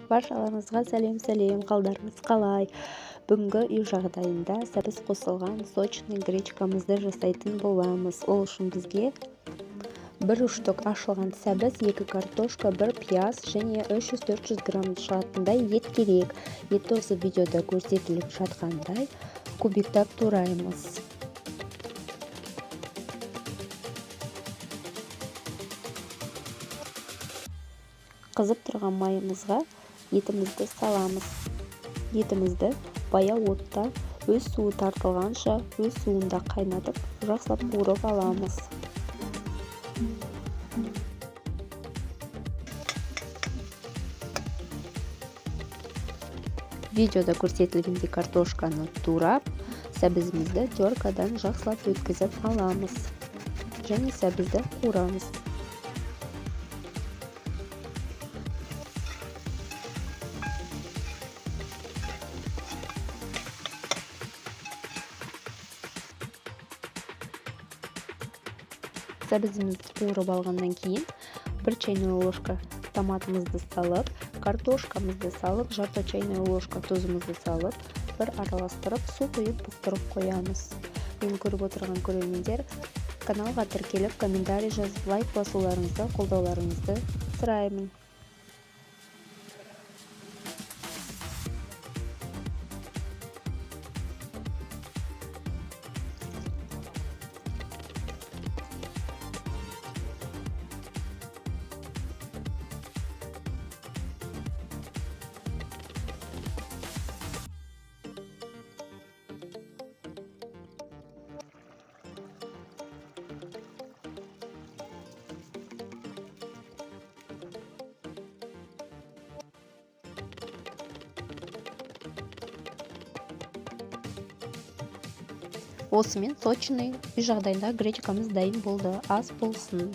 Баршаларыңызға сәлем, қалдарыңыз қалай? Бүгінгі үй жағдайында сәбіз қосылған сочный гречкамызды жасайтын боламыз. Ол үшін бізге 1 штук ашылған сәбіз, 2 картошка, 1 пияз және 300-400 грамм шығатындай ет керек. Етті осы видеода көрсетіліп жатқандай кубиктап тураймыз. Қызып тұрған майымызға етімізді саламыз. Етімізді баяу отта өз суы тартылғанша өз суында қайнатып, жақсылап қуырып аламыз. Видеода көрсетілгендей картошканы турап, сәбізімізді теркадан жақсылап өткізіп аламыз. Және сәбізді қуырамыз. Сәбізімізді қуырып алғаннан кейін 1 чайная ложка томатымызды салып, картошкамызды салып, жарты чайная ложка тұзымызды салып, бір араластырып, су құйып бұқтырып қоямыз. Мені көріп отырған көрермендер, каналға тіркеліп, комментарий жазып, лайк басуларыңызды, қолдауларыңызды сұраймын. Осымен сочный үй жағдайында гречкамыз дайын болды. Ас болсын.